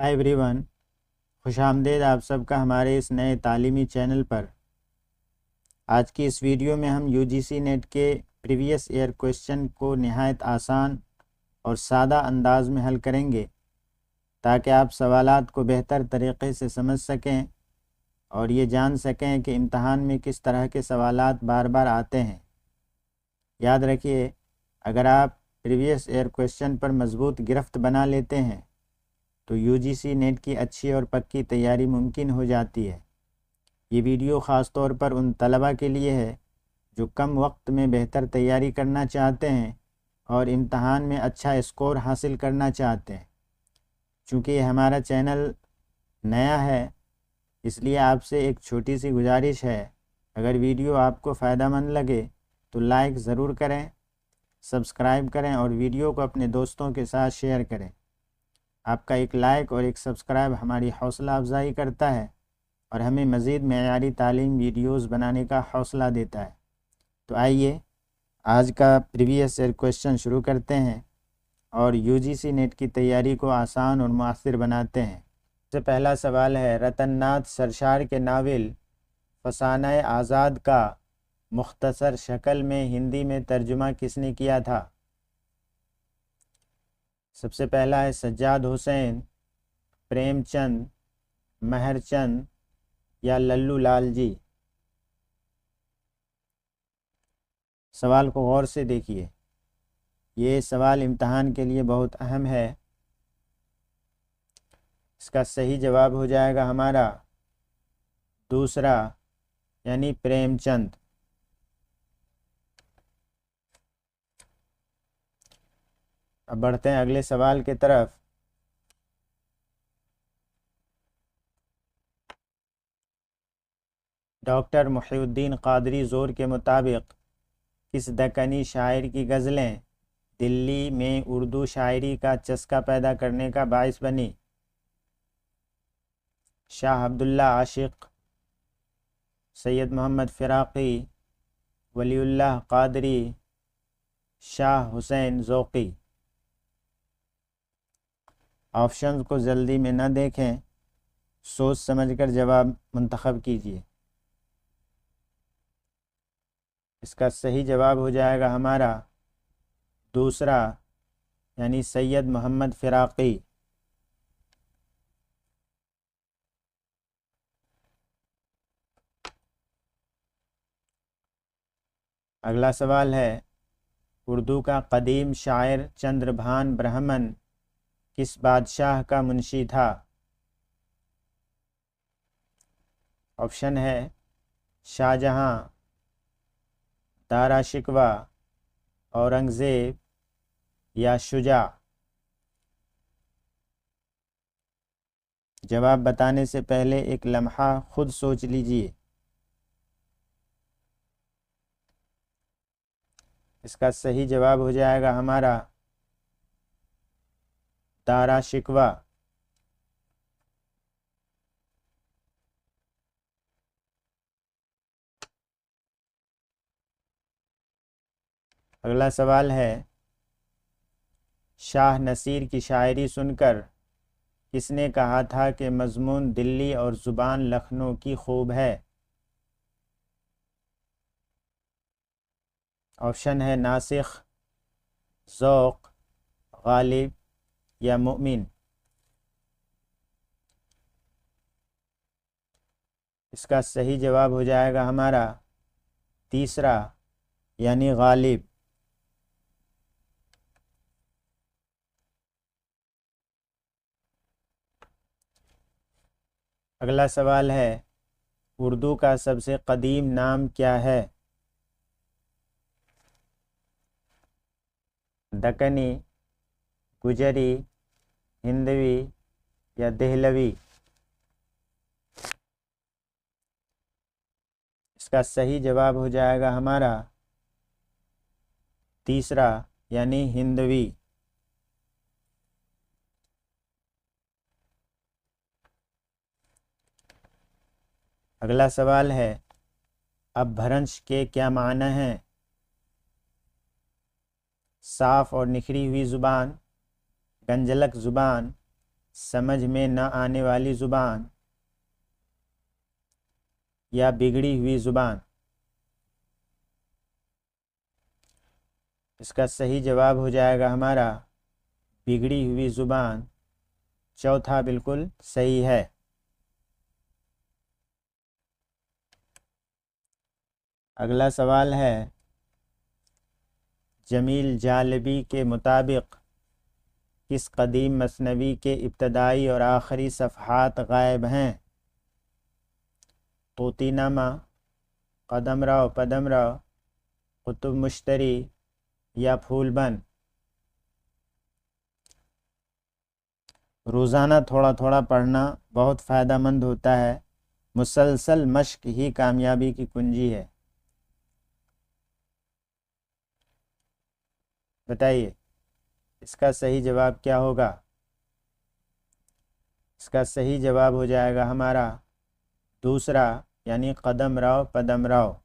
Hi everyone, खुशामदीद आप सबका हमारे इस नए तालीमी चैनल पर। आज की इस वीडियो में हम यूजीसी नेट के प्रीवियस ईयर क्वेश्चन को नहायत आसान और सादा अंदाज में हल करेंगे ताकि आप सवालात को बेहतर तरीक़े से समझ सकें और ये जान सकें कि इम्तहान में किस तरह के सवालात बार बार आते हैं। याद रखिए, अगर आप प्रीवियस ईयर क्वेश्चन पर मज़बूत गिरफ्त बना लेते हैं तो यूजीसी नेट की अच्छी और पक्की तैयारी मुमकिन हो जाती है। ये वीडियो ख़ास तौर पर उन तलबा के लिए है जो कम वक्त में बेहतर तैयारी करना चाहते हैं और इम्तहान में अच्छा स्कोर हासिल करना चाहते हैं। चूँकि ये हमारा चैनल नया है, इसलिए आपसे एक छोटी सी गुजारिश है, अगर वीडियो आपको फ़ायदेमंद लगे तो लाइक ज़रूर करें, सब्सक्राइब करें और वीडियो को अपने दोस्तों के साथ शेयर करें। आपका एक लाइक और एक सब्सक्राइब हमारी हौसला अफजाई करता है और हमें मज़ीद मेयारी तालीम वीडियोज़ बनाने का हौसला देता है। तो आइए आज का प्रीवियस ईयर क्वेश्चन शुरू करते हैं और यूजीसी नेट की तैयारी को आसान और मुअस्सिर बनाते हैं। सबसे पहला सवाल है, रतन नाथ सरशार के नावल फसाना-ए आज़ाद का मुख्तसर शक्ल में हिंदी में तर्जुमा किसने किया था? सबसे पहला है सज्जाद हुसैन, प्रेमचंद, महरचंद या लल्लू लाल जी। सवाल को गौर से देखिए, ये सवाल इम्तहान के लिए बहुत अहम है। इसका सही जवाब हो जाएगा हमारा दूसरा, यानी प्रेमचंद। अब बढ़ते हैं अगले सवाल की तरफ। डॉक्टर मुहिउद्दीन क़ादरी ज़ोर के मुताबिक किस दक्कनी शायर की गज़लें दिल्ली में उर्दू शायरी का चस्का पैदा करने का बाइस बनी? शाह अब्दुल्ला आशिक़, सैयद मोहम्मद फ़िराक़ी, वलीउल्लाह क़ादरी, शाह हुसैन ज़ौक़ी। ऑप्शन को जल्दी में न देखें, सोच समझकर जवाब मुंतखब कीजिए। इसका सही जवाब हो जाएगा हमारा दूसरा, यानी सैयद मोहम्मद फ़िराक़ी। अगला सवाल है, उर्दू का कदीम शायर चंद्रभान ब्रह्मन किस बादशाह का मुंशी था? ऑप्शन है शाहजहां, दारा शिकवा, औरंगज़ेब या शुजा। जवाब बताने से पहले एक लम्हा खुद सोच लीजिए। इसका सही जवाब हो जाएगा हमारा दारा शिकवा। अगला सवाल है, शाह नसीर की शायरी सुनकर किसने कहा था कि मज़मून दिल्ली और ज़ुबान लखनऊ की खूब है? ऑप्शन है नासिख, ज़ौक़, गालिब या मुमिन। इसका सही जवाब हो जाएगा हमारा तीसरा, यानी गालिब। अगला सवाल है, उर्दू का सबसे कदीम नाम क्या है? दक्कनी, गुजरी, हिंदवी या देहलवी। इसका सही जवाब हो जाएगा हमारा तीसरा, यानी हिंदवी। अगला सवाल है, अपभ्रंश के क्या माने हैं? साफ़ और निखरी हुई ज़ुबान, गंजलक ज़ुबान, समझ में न आने वाली ज़ुबान या बिगड़ी हुई ज़ुबान। इसका सही जवाब हो जाएगा हमारा बिगड़ी हुई ज़ुबान। चौथा बिल्कुल सही है। अगला सवाल है, जमील जालबी के मुताबिक किस कदीम मसनवी के इब्तदाई और आखिरी सफ़हात गायब हैं? तोतीनामा, कदमराव पदमराव, कुतुब मुश्तरी या फूलबंद। रोज़ाना थोड़ा थोड़ा पढ़ना बहुत फ़ायदेमंद होता है। मुसलसल मश्क ही कामयाबी की कुंजी है। बताइए इसका सही जवाब क्या होगा? इसका सही जवाब हो जाएगा हमारा दूसरा, यानी कदमराव पदमराव।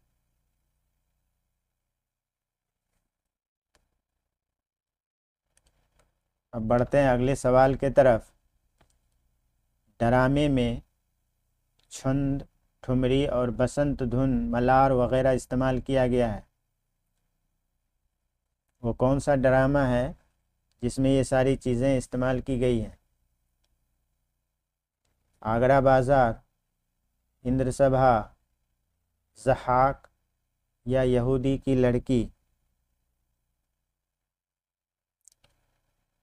अब बढ़ते हैं अगले सवाल के तरफ। ड्रामे में छंद, ठुमरी और बसंत धुन, मलार वगैरह इस्तेमाल किया गया है। वो कौन सा ड्रामा है जिसमें ये सारी चीज़ें इस्तेमाल की गई हैं? आगरा बाज़ार, इंद्र सभा, ज़हाक या यहूदी की लड़की।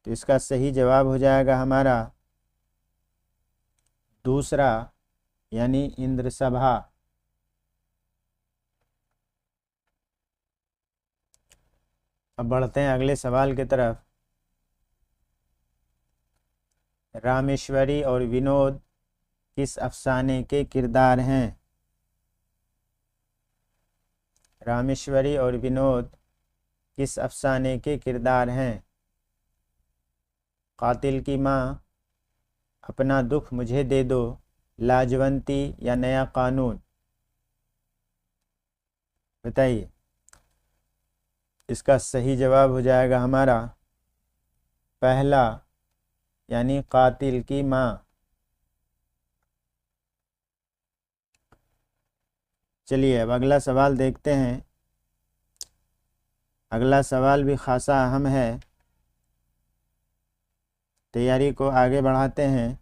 तो इसका सही जवाब हो जाएगा हमारा दूसरा, यानी इंद्र सभा। अब बढ़ते हैं अगले सवाल की तरफ। रामेश्वरी और विनोद किस अफसाने के किरदार हैं? रामेश्वरी और विनोद किस अफसाने के किरदार हैं? कातिल की माँ, अपना दुख मुझे दे दो, लाजवंती या नया कानून। बताइए इसका सही जवाब हो जाएगा हमारा पहला, यानी कातिल की माँ। चलिए अब अगला सवाल देखते हैं। अगला सवाल भी खासा अहम है। तैयारी को आगे बढ़ाते हैं।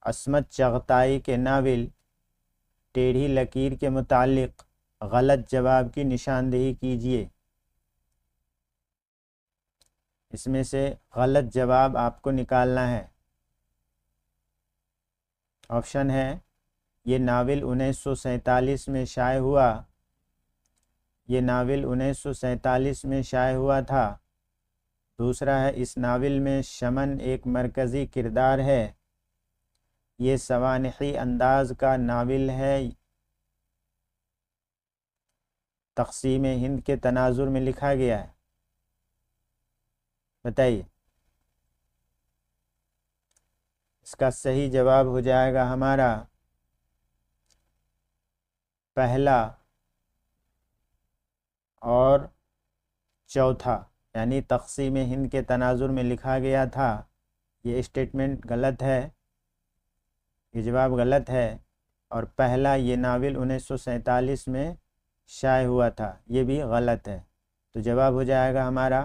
अस्मत चगताई के नावल टेढ़ी लकीर के मुतालिक गलत जवाब की निशानदेही कीजिए। इसमें से गलत जवाब आपको निकालना है। ऑप्शन है, ये नावल 1947 में शाये हुआ। ये नावल 1947 में शाये हुआ था। दूसरा है, इस नावल में शमन एक मरकज़ी किरदार है। ये सवानही अंदाज का नावल है। तक़सीम हिंद के तनाजुर में लिखा गया है। बताइए इसका सही जवाब हो जाएगा हमारा पहला और चौथा, यानी तक़सीम हिंद के तनाजुर में लिखा गया था। ये स्टेटमेंट गलत है, ये जवाब गलत है। और पहला, ये नावल 1947 में शाये हुआ था, ये भी गलत है। तो जवाब हो जाएगा हमारा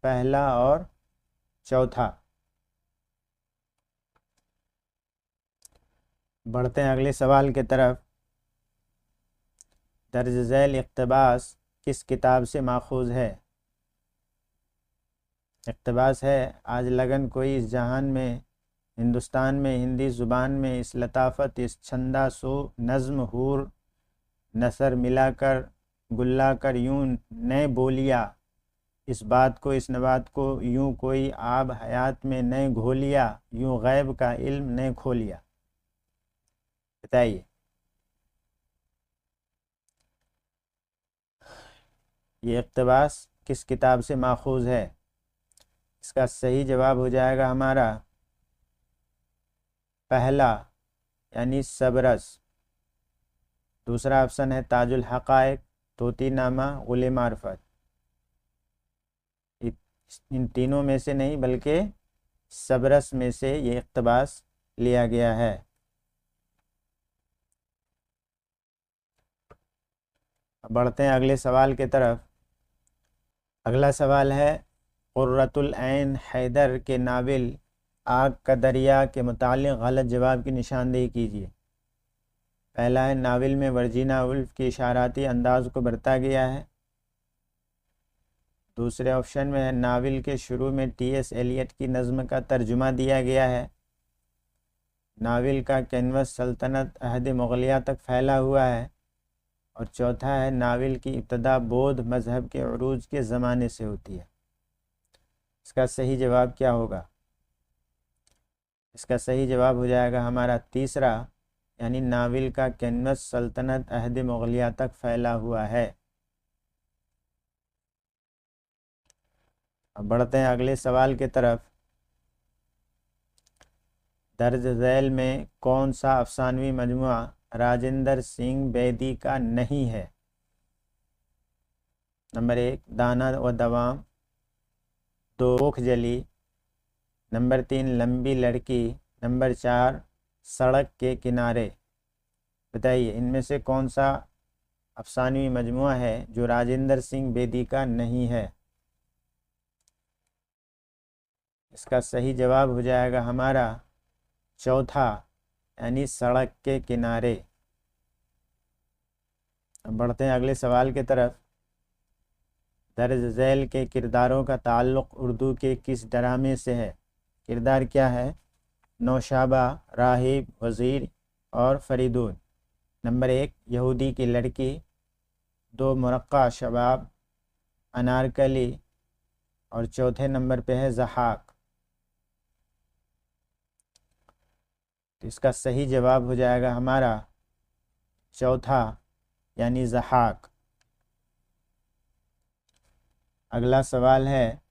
पहला और चौथा। बढ़ते हैं अगले सवाल की तरफ। दर्ज झैल इक़्तिबास किस किताब से माखूज़ है? इक़्तिबास है, आज लगन कोई इस जहान में, हिंदुस्तान में, हिंदी ज़ुबान में, इस लताफ़त, इस छंदा सो, नज़्म, हूर, नसर मिलाकर, गुल्ला कर यूं नए बोलिया, इस बात को इस नबात को यूं कोई आब हयात में नए घोलिया, यूं गैब का इल्म नए खोलिया। बताइए ये इक़्तिबास किस किताब से माखूज़ है? इसका सही जवाब हो जाएगा हमारा पहला, यानी सबरस। दूसरा ऑप्शन है ताजुल हक़ाइक़, तोतीनामा, गुल मार्फत। इन तीनों में से नहीं, बल्कि सबरस में से ये इक़्तिबास लिया गया है। अब बढ़ते हैं अगले सवाल की तरफ। अगला सवाल है, क़ुर्रतुल ऐन हैदर के नावल आग का दरिया के मुतालिक गलत जवाब की निशानदेही कीजिए। पहला है, नावल में वर्जीना वुल्फ के इशाराती अंदाज को बरता गया है। दूसरे ऑप्शन में है, नावल के शुरू में टी.एस. एलियट की नज़्म का तर्जुमा दिया गया है। नावल का कैनवस सल्तनत अहद मुग़लिया तक फैला हुआ है। और चौथा है, नावल की इब्तदा बौद्ध मज़हब के उरूज के ज़माने से होती है। इसका सही जवाब क्या होगा? इसका सही जवाब हो जाएगा हमारा तीसरा, यानी नावल का कैनवस सल्तनत अहद मुग़लिया तक फैला हुआ है। अब बढ़ते हैं अगले सवाल की तरफ। दर्ज झैल में कौन सा अफसानवी मजमुआ राजेंद्र सिंह बेदी का नहीं है? नंबर 1, दाना व दवाम। 2, कोख जली। नंबर 3, लंबी लड़की। नंबर 4, सड़क के किनारे। बताइए, इनमें से कौन सा अफसानवी मजमुआ है जो राजेंद्र सिंह बेदी का नहीं है? इसका सही जवाब हो जाएगा हमारा चौथा, यानी सड़क के किनारे। अब बढ़ते हैं अगले सवाल की तरफ। दर्ज झैल के किरदारों का ताल्लुक़ उर्दू के किस ड्रामे से है? किरदार क्या है? नौशाबा, राहिब, वज़ीर और फरीदून। नंबर 1, यहूदी की लड़की। 2, मुरक्का शबाब, अनारकली। और चौथे नंबर पे है ज़हाक। तो इसका सही जवाब हो जाएगा हमारा चौथा, यानी ज़हाक। अगला सवाल है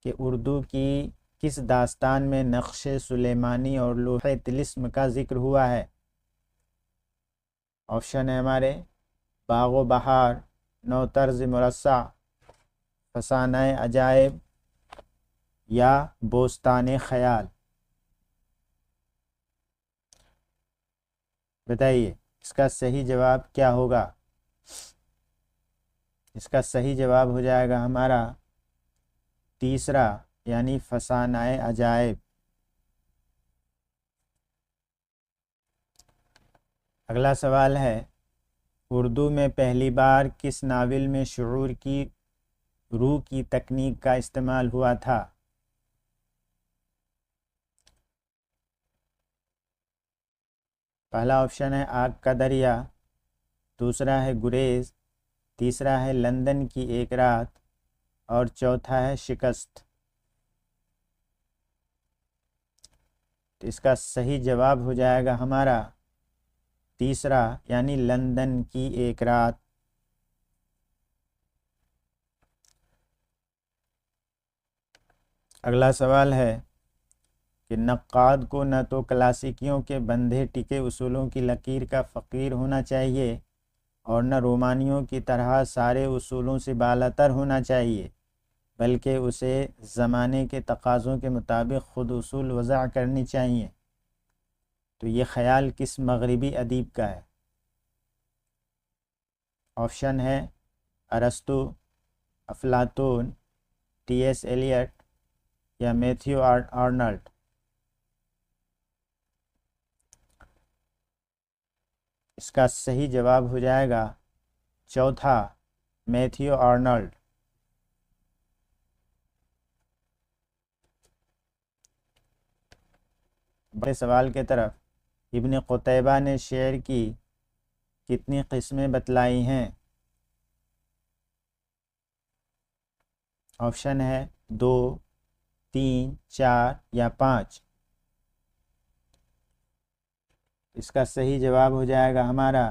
कि उर्दू की किस दास्तान में नक्श सुलेमानी और लोहे तिलिस्म का जिक्र हुआ है? ऑप्शन है हमारे, बागो बहार, नौतर्ज मुरस्सा, फसानाए अजायब या बोस्तान ख्याल। बताइए, इसका सही जवाब क्या होगा? इसका सही जवाब हो जाएगा हमारा तीसरा, यानी फसानाए अजायब। अगला सवाल है, उर्दू में पहली बार किस नावल में शुऊर की रूह की तकनीक का इस्तेमाल हुआ था? पहला ऑप्शन है आग का दरिया। दूसरा है गुरेज। तीसरा है लंदन की एक रात। और चौथा है शिकस्त। तो इसका सही जवाब हो जाएगा हमारा तीसरा, यानी लंदन की एक रात। अगला सवाल है कि नक्काद को न तो क्लासिकियों के बंधे टिके उसूलों की लकीर का फ़कीर होना चाहिए और न रोमानियों की तरह सारे उसूलों से बालातर होना चाहिए, बल्कि उसे ज़माने के तकाज़ों के मुताबिक ख़ुद उसूल वज़ा करनी चाहिए। तो ये ख़याल किस मगरिबी अदीब का है? ऑप्शन है अरस्तु, अफलातून, टी.एस. एलियट या मैथ्यू आर्नल्ड। इसका सही जवाब हो जाएगा चौथा, मैथ्यू आर्नल्ड। बड़े सवाल के तरफ। इब्न क़ुतैबा ने शेर की कितनी किस्में बतलाई हैं? ऑप्शन है 2, 3, 4 या 5। इसका सही जवाब हो जाएगा हमारा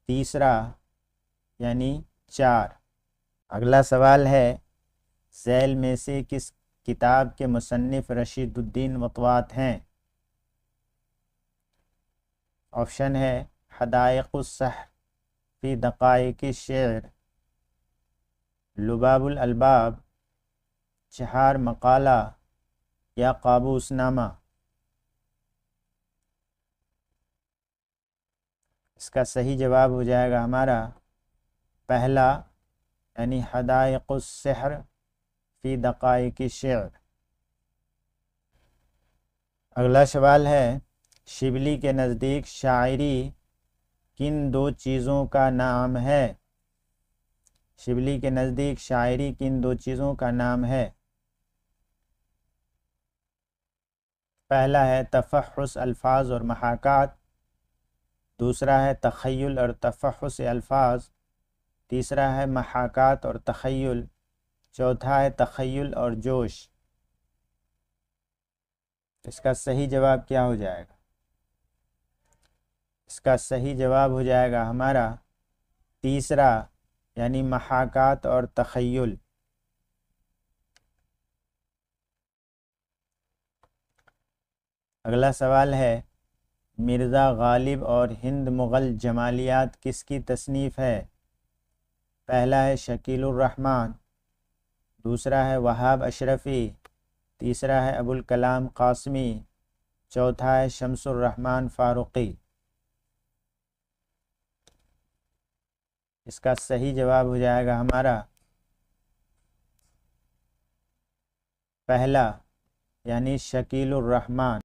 तीसरा, यानी 4। अगला सवाल है, झैल में से किस किताब के मुसन्निफ़ रशीदुद्दीन मतवात हैं? ऑप्शन है हदाइक़ुस सह्र फ़ी दक़ाइक़िश शेर, लुबाबुल अलबाब, चहार मकाला या काबूसनामा? इसका सही जवाब हो जाएगा हमारा पहला, यानी हदाइक़ुस सिहर फ़ी दक़ाइक़ि शि'r। अगला सवाल है, शिबली के नज़दीक शायरी किन दो चीज़ों का नाम है? शिबली के नज़दीक शायरी किन दो चीज़ों का नाम है? पहला है तफ़हुस अल्फाज और महाकात, दूसरा है तख़य्युल और तफ़हुस अल्फाज, तीसरा है महाकात और तख़य्युल, चौथा है तख़य्युल और जोश। इसका सही जवाब क्या हो जाएगा? इसका सही जवाब हो जाएगा हमारा तीसरा, यानी महाकात और तख़य्युल। अगला सवाल है, मिर्ज़ा गालिब और हिंद मुग़ल जमालियात किसकी तसनीफ़ है? पहला है शकीलुर रहमान, दूसरा है वहाब अशरफ़ी, तीसरा है अबुल कलाम क़ासिमी, चौथा है शमसुर रहमान फ़ारूक़ी। इसका सही जवाब हो जाएगा हमारा पहला, यानी शकीलुर रहमान।